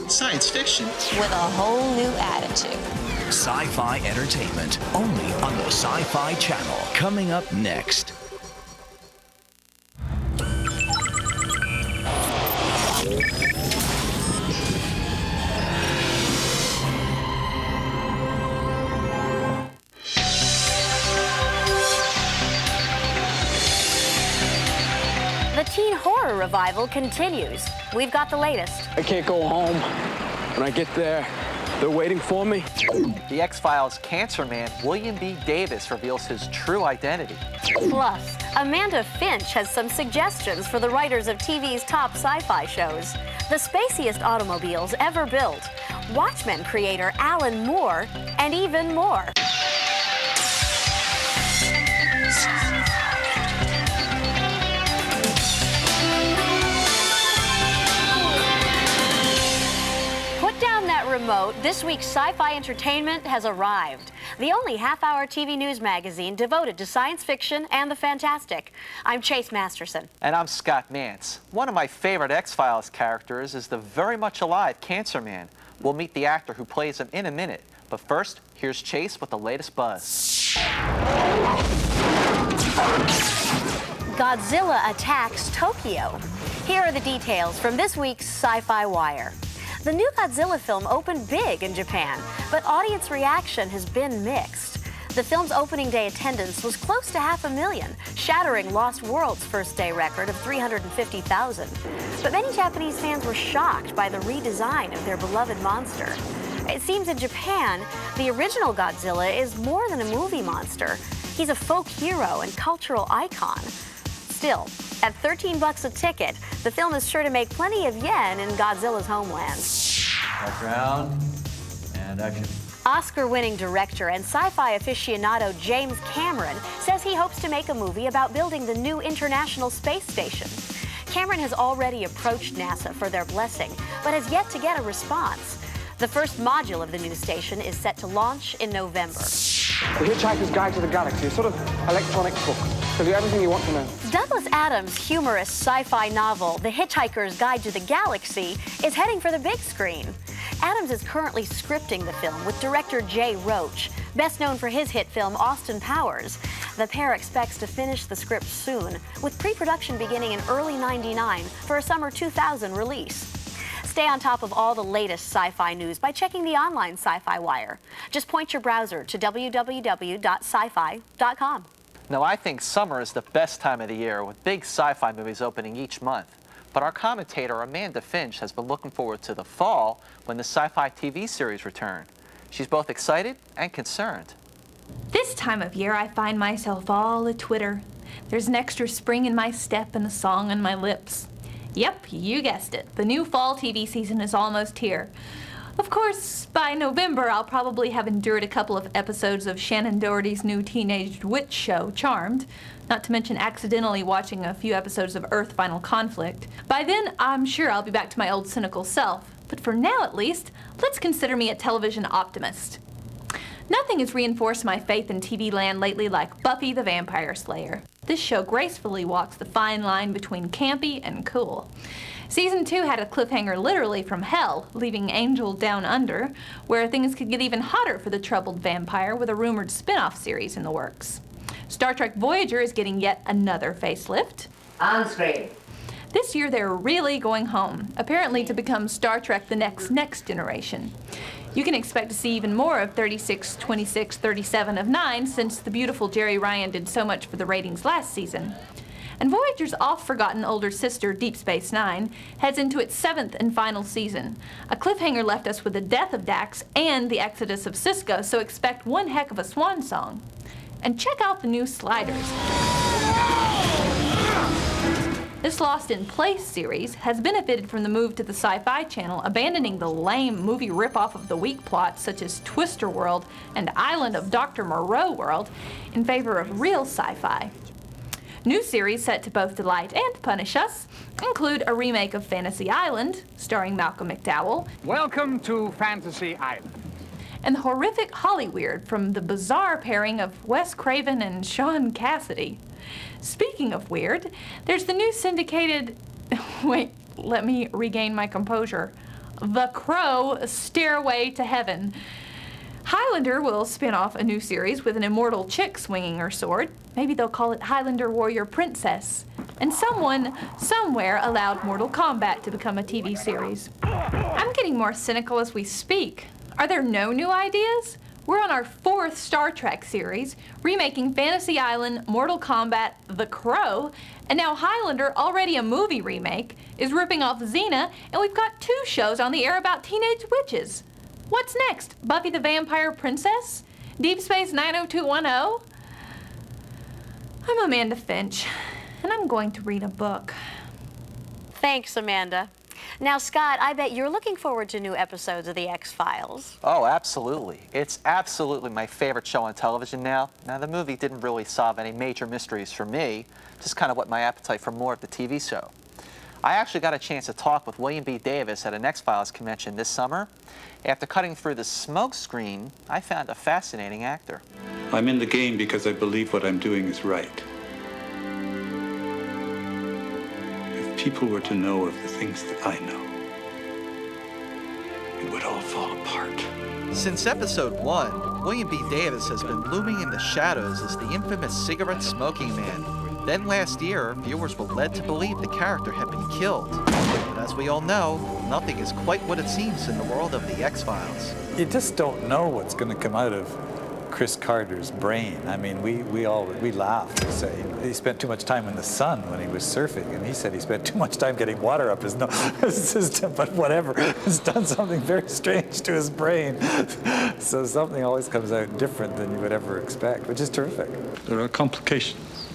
Science fiction. With a whole new attitude. Sci-Fi Entertainment, only on the Sci-Fi Channel. Coming up next. The teen horror revival continues. We've got the latest. I can't go home. When I get there, they're waiting for me. The X-Files Cancer Man, William B. Davis, reveals his true identity. Plus, Amanda Finch has some suggestions for the writers of TV's top sci-fi shows. The spaciest automobiles ever built, Watchmen creator Alan Moore, and even more. Remote, this week's Sci-Fi Entertainment has arrived. The only half-hour TV news magazine devoted to science fiction and the fantastic. I'm Chase Masterson. And I'm Scott Nance. One of my favorite X-Files characters is the very much alive Cancer Man. We'll meet the actor who plays him in a minute. But first, here's Chase with the latest buzz. Godzilla attacks Tokyo. Here are the details from this week's Sci-Fi Wire. The new Godzilla film opened big in Japan, but audience reaction has been mixed. The film's opening day attendance was close to 500,000, shattering Lost World's first-day record of 350,000. But many Japanese fans were shocked by the redesign of their beloved monster. It seems in Japan, the original Godzilla is more than a movie monster. He's a folk hero and cultural icon. Still, at $13 a ticket, the film is sure to make plenty of yen in Godzilla's homeland. Background and action. Oscar-winning director and sci-fi aficionado James Cameron says he hopes to make a movie about building the new International Space Station. Cameron has already approached NASA for their blessing, but has yet to get a response. The first module of the new station is set to launch in November. The Hitchhiker's Guide to the Galaxy, a sort of electronic book. Tells you everything you want to know. Douglas Adams' humorous sci-fi novel, The Hitchhiker's Guide to the Galaxy, is heading for the big screen. Adams is currently scripting the film with director Jay Roach, best known for his hit film Austin Powers. The pair expects to finish the script soon, with pre-production beginning in early '99 for a summer 2000 release. Stay on top of all the latest sci-fi news by checking the online Sci-Fi Wire. Just point your browser to www.scifi.com. Now, I think summer is the best time of the year, with big sci-fi movies opening each month. But our commentator, Amanda Finch, has been looking forward to the fall when the sci-fi TV series return. She's both excited and concerned. This time of year, I find myself all a-twitter. There's an extra spring in my step and a song on my lips. Yep, you guessed it. The new fall TV season is almost here. Of course, by November, I'll probably have endured a couple of episodes of Shannon Doherty's new teenage witch show, Charmed, not to mention accidentally watching a few episodes of Earth Final Conflict. By then, I'm sure I'll be back to my old cynical self. But for now, at least, let's consider me a television optimist. Nothing has reinforced my faith in TV land lately like Buffy the Vampire Slayer. This show gracefully walks the fine line between campy and cool. Season 2 had a cliffhanger literally from hell, leaving Angel down under, where things could get even hotter for the troubled vampire with a rumored spin-off series in the works. Star Trek Voyager is getting yet another facelift. On screen. This year they're really going home, apparently to become Star Trek The Next Generation. You can expect to see even more of 36, 26, 37 of 9 since the beautiful Jerry Ryan did so much for the ratings last season. And Voyager's oft-forgotten older sister, Deep Space Nine, heads into its 7th and final season. A cliffhanger left us with the death of Dax and the exodus of Sisko, so expect one heck of a swan song. And check out the new Sliders. This Lost in Place series has benefited from the move to the Sci-Fi Channel, abandoning the lame movie ripoff of the weak plots such as Twister World and Island of Dr. Moreau World in favor of real sci-fi. New series set to both delight and punish us include a remake of Fantasy Island, starring Malcolm McDowell. Welcome to Fantasy Island. And the horrific Hollyweird from the bizarre pairing of Wes Craven and Sean Cassidy. Speaking of weird, there's the new syndicated... Wait, let me regain my composure. The Crow, Stairway to Heaven. Highlander will spin off a new series with an immortal chick swinging her sword. Maybe they'll call it Highlander Warrior Princess. And someone, somewhere, allowed Mortal Kombat to become a TV series. I'm getting more cynical as we speak. Are there no new ideas? We're on our 4th Star Trek series, remaking Fantasy Island, Mortal Kombat, The Crow, and now Highlander, already a movie remake, is ripping off Xena, and we've got 2 shows on the air about teenage witches. What's next? Buffy the Vampire Princess? Deep Space 90210? I'm Amanda Finch, and I'm going to read a book. Thanks, Amanda. Now, Scott, I bet you're looking forward to new episodes of The X-Files. Oh, absolutely. It's absolutely my favorite show on television now. Now, the movie didn't really solve any major mysteries for me, just kind of whet my appetite for more of the TV show. I actually got a chance to talk with William B. Davis at an X-Files convention this summer. After cutting through the smoke screen, I found a fascinating actor. I'm in the game because I believe what I'm doing is right. If people were to know of the things that I know, it would all fall apart. Since episode 1, William B. Davis has been looming in the shadows as the infamous cigarette smoking man. Then last year, viewers were led to believe the character had been killed. But as we all know, nothing is quite what it seems in the world of the X-Files. You just don't know what's going to come out of Chris Carter's brain. I mean, we laugh. We say he spent too much time in the sun when he was surfing, and he said he spent too much time getting water up his system, but whatever. It's done something very strange to his brain. So something always comes out different than you would ever expect, which is terrific. There are complications.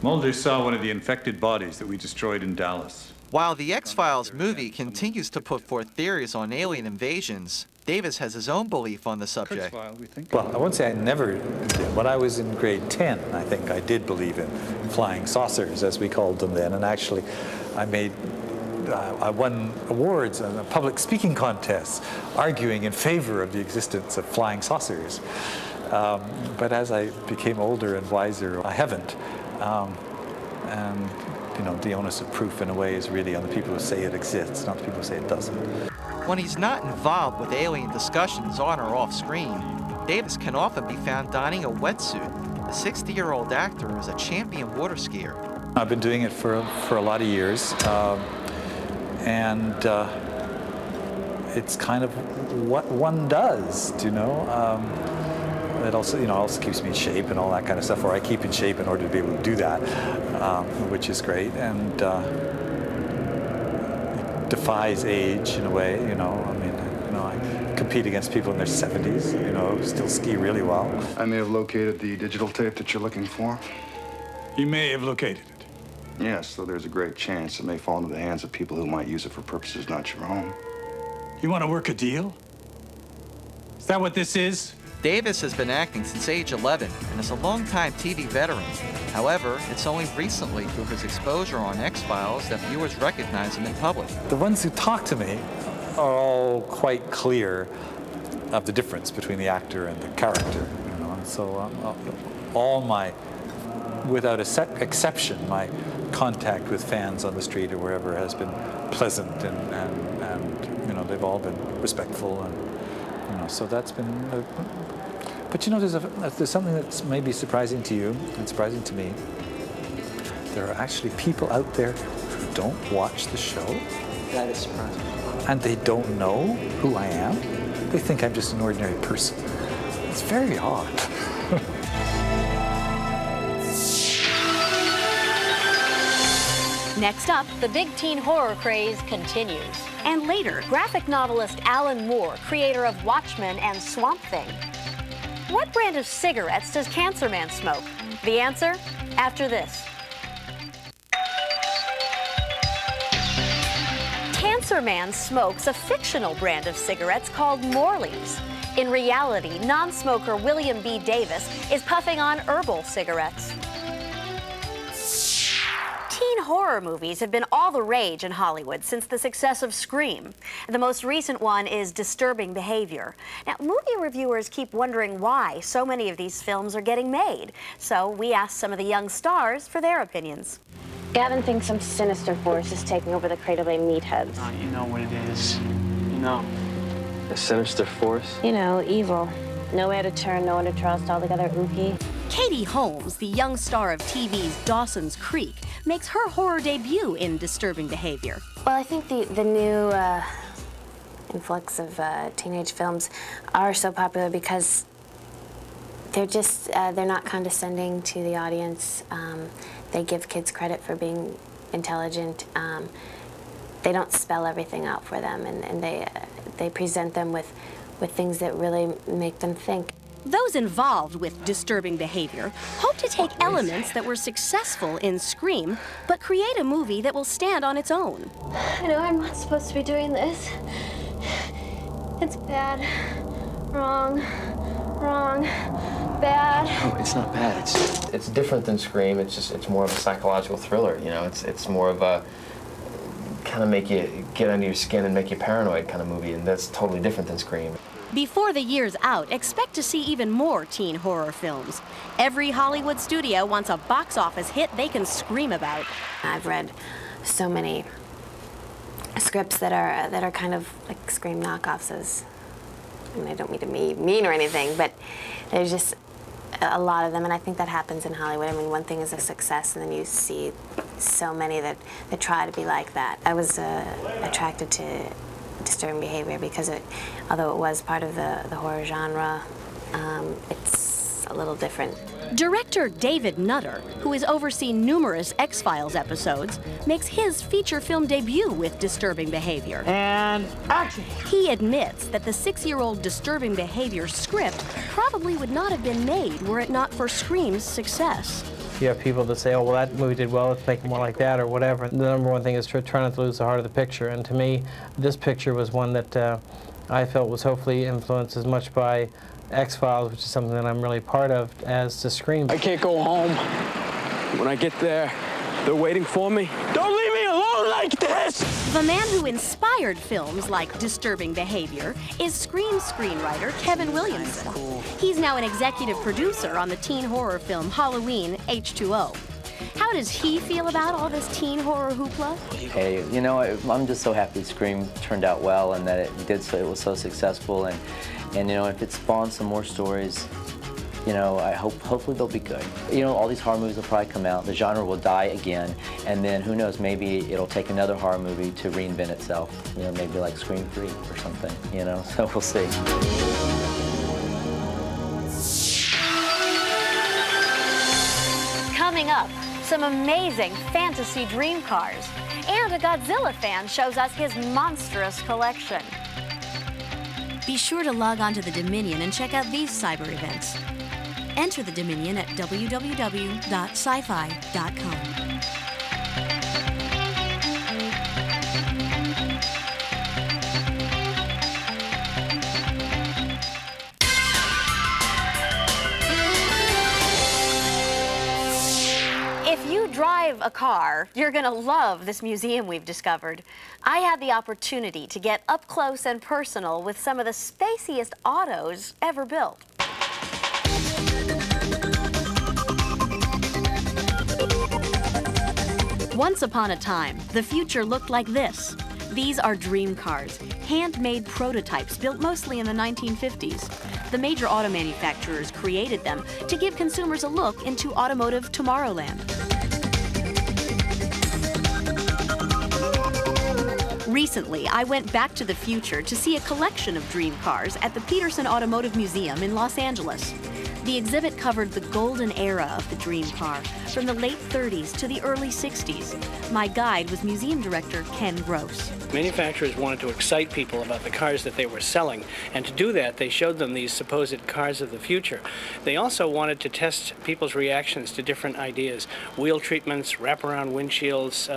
Mulder saw one of the infected bodies that we destroyed in Dallas. While the X-Files movie continues to put forth theories on alien invasions, Davis has his own belief on the subject. Well, I won't say I never did. When I was in grade 10, I think I did believe in flying saucers, as we called them then, and actually I won awards in public speaking contests arguing in favor of the existence of flying saucers. But as I became older and wiser, I haven't. And you know, the onus of proof in a way is really on the people who say it exists, not the people who say it doesn't. When he's not involved with alien discussions on or off screen, Davis can often be found donning a wetsuit. The 60-year-old actor is a champion water skier. I've been doing it for a lot of years, and it's kind of what one does, you know. It also, you know, also keeps me in shape and all that kind of stuff, or I keep in shape in order to be able to do that, which is great, and it defies age in a way, you know. I mean, you know, I compete against people in their 70s, you know, who still ski really well. I may have located the digital tape that you're looking for. You may have located it. Yes, so there's a great chance it may fall into the hands of people who might use it for purposes not your own. You want to work a deal? Is that what this is? Davis has been acting since age 11 and is a longtime TV veteran. However, it's only recently through his exposure on X-Files that viewers recognize him in public. The ones who talk to me are all quite clear of the difference between the actor and the character, you know. And so all my, without exception, my contact with fans on the street or wherever has been pleasant, and you know, they've all been respectful, and you know, so that's been. But you know, there's something that's maybe surprising to you and surprising to me. There are actually people out there who don't watch the show. That is surprising. And they don't know who I am. They think I'm just an ordinary person. It's very odd. Next up, the big teen horror craze continues. And later, graphic novelist Alan Moore, creator of Watchmen and Swamp Thing. What brand of cigarettes does Cancer Man smoke? The answer, after this. Cancer Man smokes a fictional brand of cigarettes called Morley's. In reality, non-smoker William B. Davis is puffing on herbal cigarettes. Teen Teen horror movies have been all the rage in Hollywood since the success of Scream. The most recent one is Disturbing Behavior. Now, movie reviewers keep wondering why so many of these films are getting made. So we asked some of the young stars for their opinions. Gavin thinks some sinister force is taking over the Cradle Bay meatheads. Oh, you know what it is. You know. A sinister force? You know, evil. Nowhere to turn, nowhere to trust, altogether ooky. Katie Holmes, the young star of TV's Dawson's Creek, makes her horror debut in Disturbing Behavior. Well, I think the new influx of teenage films are so popular because they're just, they're not condescending to the audience. They give kids credit for being intelligent. They don't spell everything out for them, and they present them with things that really make them think. Those involved with Disturbing Behavior hope to take elements that were successful in Scream, but create a movie that will stand on its own. I know I'm not supposed to be doing this. It's bad. Wrong. Bad. No, it's not bad. It's different than Scream. It's more of a psychological thriller, you know? It's more of a kind of make you get under your skin and make you paranoid kind of movie, and that's totally different than Scream. Before the year's out, expect to see even more teen horror films. Every Hollywood studio wants a box office hit they can scream about. I've read so many scripts that are kind of like Scream knockoffs. I mean, I don't mean to be mean or anything, but there's just a lot of them, and I think that happens in Hollywood. I mean, one thing is a success, and then you see so many that try to be like that. I was attracted to Disturbing Behavior because although it was part of the horror genre, it's a little different. Director David Nutter, who has overseen numerous X-Files episodes, makes his feature film debut with Disturbing Behavior. And action! He admits that the 6-year-old Disturbing Behavior script probably would not have been made were it not for Scream's success. You have people that say, oh, well, that movie did well, let's make it more like that, or whatever. The number one thing is to try not to lose the heart of the picture. And to me, this picture was one that I felt was hopefully influenced as much by X-Files, which is something that I'm really part of, as to Scream. I can't go home. When I get there, they're waiting for me. Don't leave me alone like this! The man who inspired films like Disturbing Behavior is Scream screenwriter Kevin Williamson. He's now an executive producer on the teen horror film Halloween H2O. How does he feel about all this teen horror hoopla? Hey, you know, I'm just so happy Scream turned out well and that it was so successful, and you know, if it spawns some more stories, you know, hopefully they'll be good. You know, all these horror movies will probably come out, the genre will die again, and then who knows, maybe it'll take another horror movie to reinvent itself. You know, maybe like Scream 3 or something, you know, so we'll see. Coming up, some amazing fantasy dream cars. And a Godzilla fan shows us his monstrous collection. Be sure to log on to the Dominion and check out these cyber events. Enter the Dominion at www.scifi.com. If you drive a car, you're gonna love this museum we've discovered. I had the opportunity to get up close and personal with some of the spaciest autos ever built. Once upon a time, the future looked like this. These are dream cars, handmade prototypes built mostly in the 1950s. The major auto manufacturers created them to give consumers a look into automotive Tomorrowland. Recently, I went back to the future to see a collection of dream cars at the Peterson Automotive Museum in Los Angeles. The exhibit covered the golden era of the dream car, from the late 30s to the early 60s. My guide was museum director Ken Gross. Manufacturers wanted to excite people about the cars that they were selling, and to do that, they showed them these supposed cars of the future. They also wanted to test people's reactions to different ideas, wheel treatments, wraparound windshields,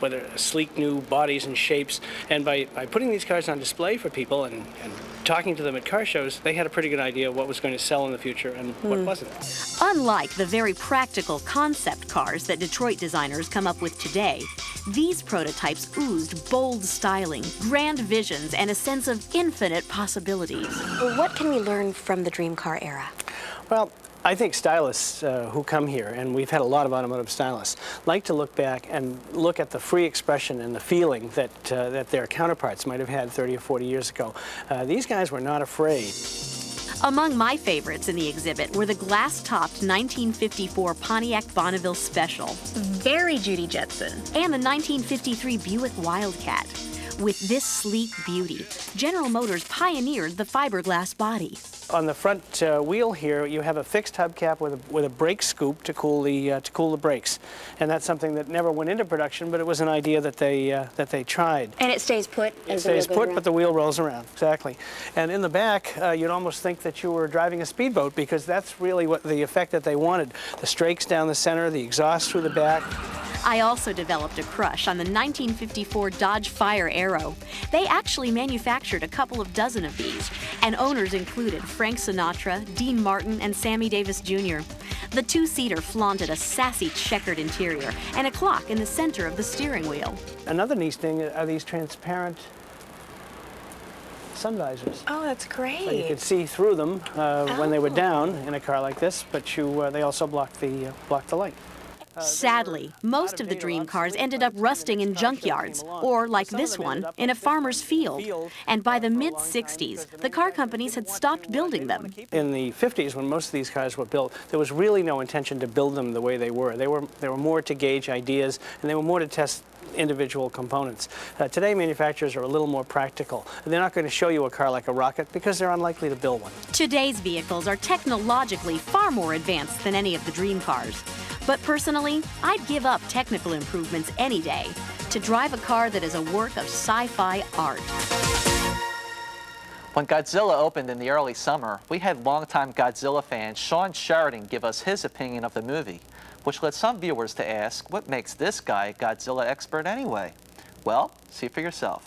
whether sleek new bodies and shapes. And by putting these cars on display for people and talking to them at car shows, they had a pretty good idea of what was going to sell in the future and what wasn't. Unlike the very practical concept cars that Detroit designers come up with today, these prototypes oozed bold styling, grand visions, and a sense of infinite possibilities. What can we learn from the dream car era? Well, I think stylists who come here, and we've had a lot of automotive stylists, like to look back and look at the free expression and the feeling that, that their counterparts might have had 30 or 40 years ago. These guys were not afraid. Among my favorites in the exhibit were the glass-topped 1954 Pontiac Bonneville Special, very Judy Jetson, and the 1953 Buick Wildcat. With this sleek beauty, General Motors pioneered the fiberglass body. On the front wheel here, you have a fixed hubcap with a brake scoop to cool the brakes, and that's something that never went into production, but it was an idea that they tried. And it stays put. It stays put, but the wheel rolls around. Exactly. And in the back, you'd almost think that you were driving a speedboat, because that's really what the effect that they wanted: the strakes down the center, the exhaust through the back. I also developed a crush on the 1954 Dodge Fire Arrow. They actually manufactured a couple of dozen of these, and owners included Frank Sinatra, Dean Martin, and Sammy Davis Jr. The two-seater flaunted a sassy checkered interior and a clock in the center of the steering wheel. Another neat thing are these transparent sun visors. Oh, that's great. So you could see through them when they were down in a car like this, but they also block the light. Sadly, most of the dream cars ended up rusting in junkyards, or like this one, in a farmer's field. And by the mid-60s, the car companies had stopped building them. In the 50s, when most of these cars were built, there was really no intention to build them the way they were. They were more to gauge ideas, and they were more to test individual components. Today, manufacturers are a little more practical. They're not going to show you a car like a rocket because they're unlikely to build one. Today's vehicles are technologically far more advanced than any of the dream cars. But personally, I'd give up technical improvements any day to drive a car that is a work of sci-fi art. When Godzilla opened in the early summer, we had longtime Godzilla fan Sean Sheridan give us his opinion of the movie, which led some viewers to ask, what makes this guy a Godzilla expert anyway? Well, see for yourself.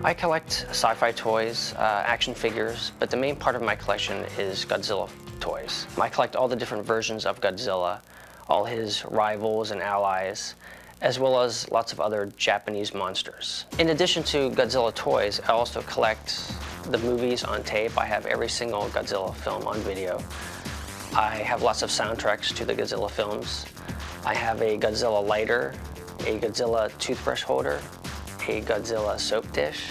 I collect sci-fi toys, action figures, but the main part of my collection is Godzilla toys. I collect all the different versions of Godzilla, all his rivals and allies, as well as lots of other Japanese monsters. In addition to Godzilla toys, I also collect the movies on tape. I have every single Godzilla film on video. I have lots of soundtracks to the Godzilla films. I have a Godzilla lighter, a Godzilla toothbrush holder, a Godzilla soap dish,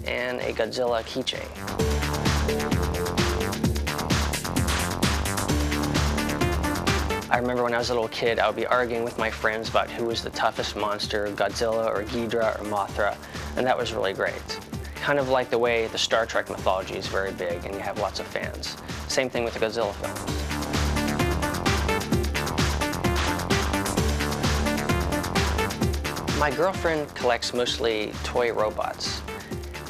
and a Godzilla keychain. I remember when I was a little kid, I would be arguing with my friends about who was the toughest monster, Godzilla or Ghidorah or Mothra, and that was really great. Kind of like the way the Star Trek mythology is very big and you have lots of fans. Same thing with the Godzilla films. My girlfriend collects mostly toy robots,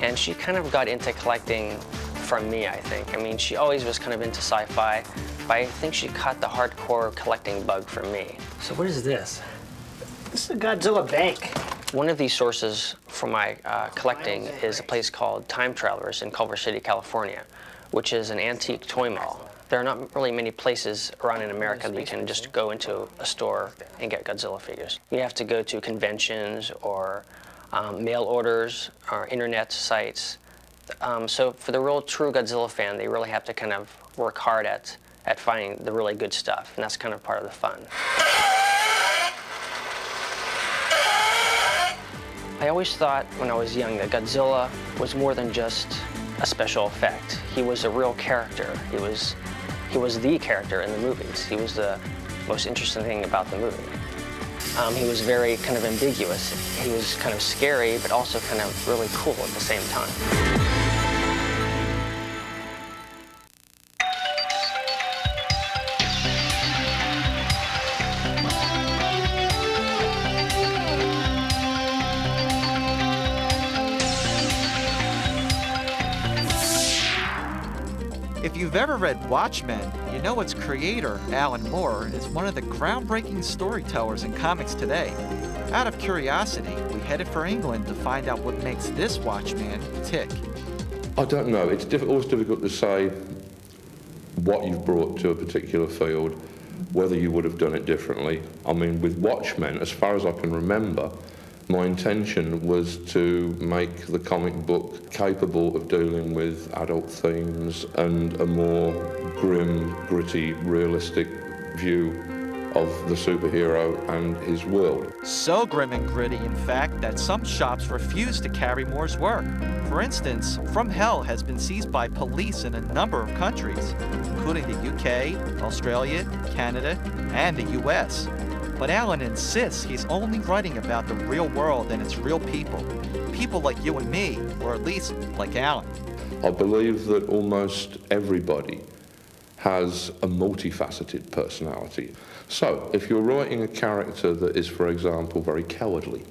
and she kind of got into collecting from me, I think. I mean, she always was kind of into sci-fi, but I think she caught the hardcore collecting bug from me. So what is this? This is a Godzilla bank. One of these sources for my collecting is a place called Time Travelers in Culver City, California, which is an antique toy mall. There are not really many places around in America that you can just go into a store and get Godzilla figures. You have to go to conventions or mail orders or internet sites. So for the real true Godzilla fan, they really have to kind of work hard at finding the really good stuff, and that's kind of part of the fun. I always thought when I was young that Godzilla was more than just a special effect. He was a real character. He was the character in the movies. He was the most interesting thing about the movie. He was very kind of ambiguous. He was kind of scary, but also kind of really cool at the same time. If you've ever read Watchmen, you know its creator, Alan Moore, is one of the groundbreaking storytellers in comics today. Out of curiosity, we headed for England to find out what makes this Watchman tick. I don't know. It's always difficult to say what you've brought to a particular field, whether you would have done it differently. I mean, with Watchmen, as far as I can remember, my intention was to make the comic book capable of dealing with adult themes and a more grim, gritty, realistic view of the superhero and his world. So grim and gritty, in fact, that some shops refuse to carry Moore's work. For instance, From Hell has been seized by police in a number of countries, including the UK, Australia, Canada, and the US. But Alan insists he's only writing about the real world and its real people. People like you and me, or at least like Alan. I believe that almost everybody has a multifaceted personality. So, if you're writing a character that is, for example, very cowardly,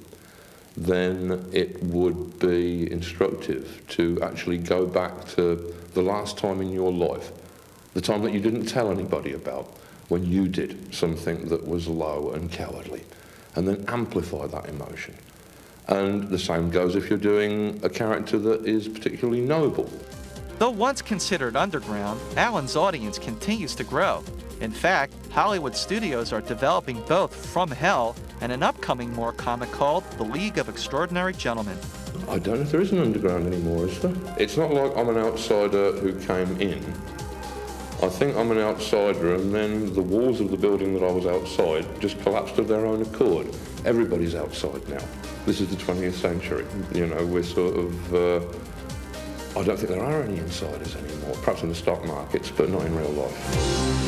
then it would be instructive to actually go back to the last time in your life, the time that you didn't tell anybody about, when you did something that was low and cowardly, and then amplify that emotion. And the same goes if you're doing a character that is particularly noble. Though once considered underground, Alan's audience continues to grow. In fact, Hollywood studios are developing both From Hell and an upcoming Moore comic called The League of Extraordinary Gentlemen. I don't know if there is an underground anymore, is there? It's not like I'm an outsider who came in. I think I'm an outsider, and then the walls of the building that I was outside just collapsed of their own accord. Everybody's outside now. This is the 20th century. You know, we're sort of... I don't think there are any insiders anymore, perhaps in the stock markets, but not in real life.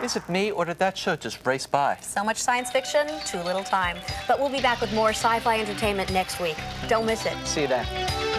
Is it me, or did that show just race by? So much science fiction, too little time. But we'll be back with more sci-fi entertainment next week. Don't miss it. See you then.